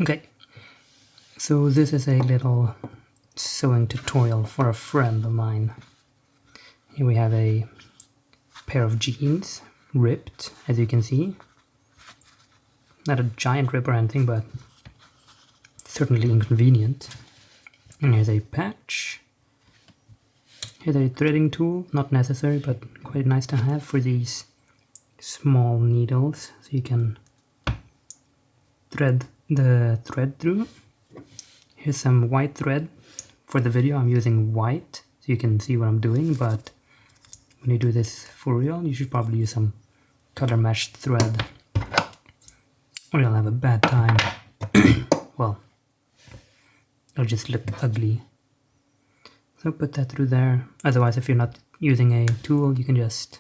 Okay, so this is a little sewing tutorial for a friend of mine. Here we have a pair of jeans, ripped, as you can see. Not a giant rip or anything, but certainly inconvenient. And here's a patch. Here's a threading tool, not necessary, but quite nice to have for these small needles, so you can thread the thread through. Here's some white thread. For the video I'm using white, so you can see what I'm doing, but when you do this for real, you should probably use some color matched thread, or you'll have a bad time. Well, it'll just look ugly. So put that through there. Otherwise, if you're not using a tool, you can just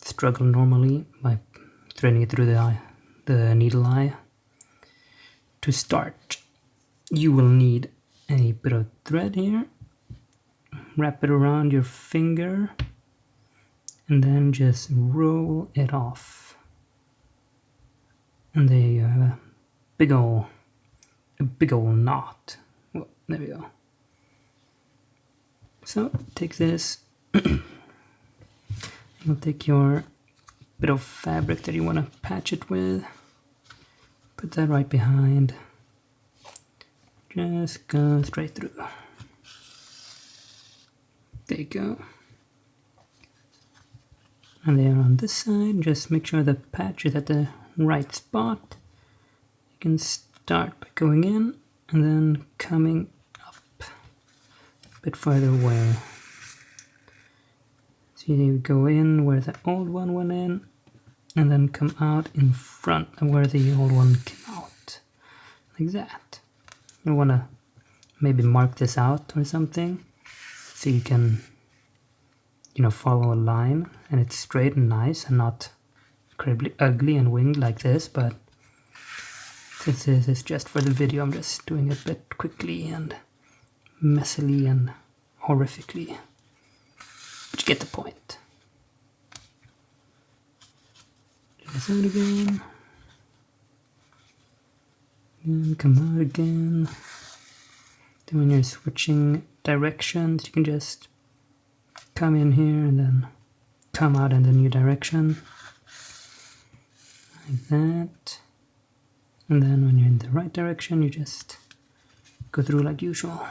struggle normally by threading it through the needle eye. To start, you will need a bit of thread here. Wrap it around your finger and then just roll it off. And there you have a big ol' knot. Well, there we go. So take this. You'll take your bit of fabric that you want to patch it with. Put that right behind. Just go straight through. There you go. And there on this side, just make sure the patch is at the right spot. You can start by going in and then coming up a bit further away. So you go in where the old one went in, and then come out in front of where the old one came out. Like that. You want to maybe mark this out or something, so you can, follow a line and it's straight and nice and not incredibly ugly and winged like this. But since this is just for the video, I'm just doing it a bit quickly and messily and horrifically. But you get the point. Do this out again. Then come out again. Then when you're switching directions, you can just come in here and then come out in the new direction. Like that. And then when you're in the right direction, you just go through like usual.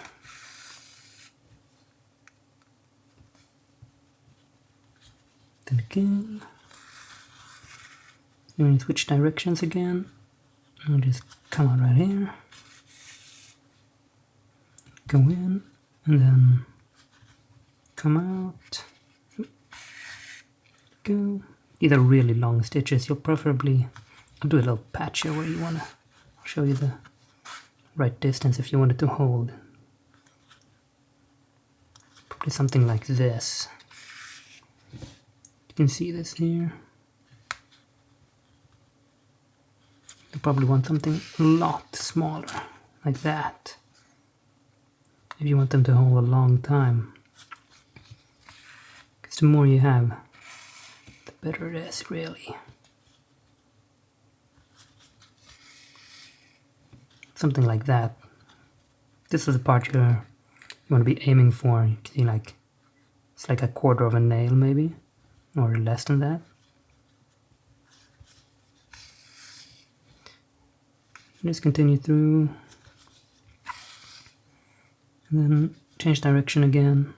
Then again. And when you switch directions again, I'll just come out right here. Go in and then come out. Go. These are really long stitches. You'll preferably, I'll do a little patch here where you want to show you the right distance if you want it to hold. Probably something like this. You can see this here. You probably want something a lot smaller, like that, if you want them to hold a long time. Because the more you have, the better it is, really. Something like that. This is the part you want to be aiming for. You can see like, it's like a quarter of a nail maybe, or less than that. Just continue through, and then change direction again.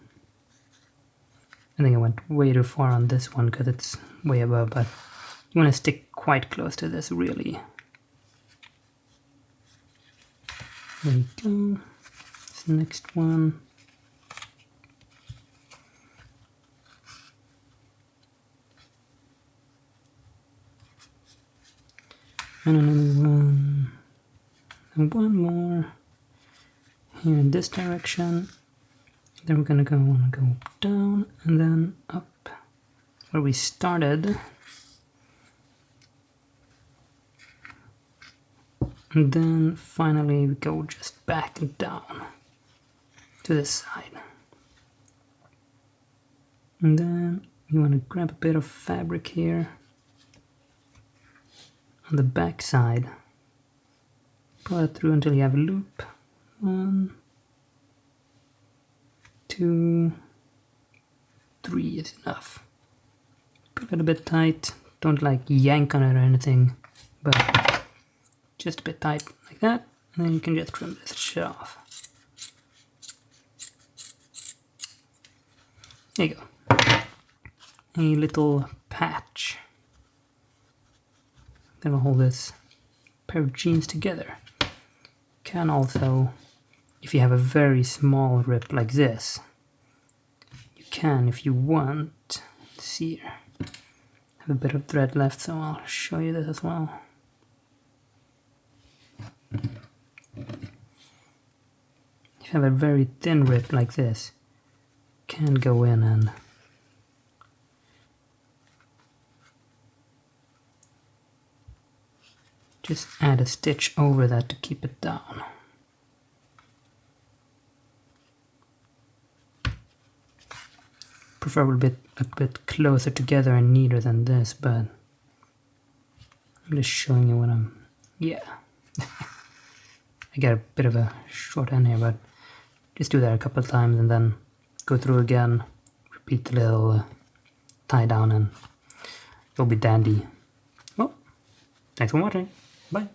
I think I went way too far on this one because it's way above, but you want to stick quite close to this, really. There you go. This next one. And another one. And one more here in this direction. Then we're gonna wanna go down and then up where we started. And then finally we go just back and down to this side. And then you want to grab a bit of fabric here on the back side pull it through until you have a loop. 1, 2, 3 is enough. Pull it a bit tight. Don't like yank on it or anything, but just a bit tight like that, and then you can just trim this shit off. There you go. A little patch that will hold this pair of jeans together. Can also, if you have a very small rip like this, you can, if you want, let's see here, I have a bit of thread left, so I'll show you this as well. If you have a very thin rip like this, you can go in and just add a stitch over that to keep it down. Preferably a bit closer together and neater than this, but I'm just showing you what I'm... yeah. I got a bit of a short end here, but just do that a couple of times and then go through again, repeat the little tie down, and it'll be dandy. Well, thanks for watching. Bye.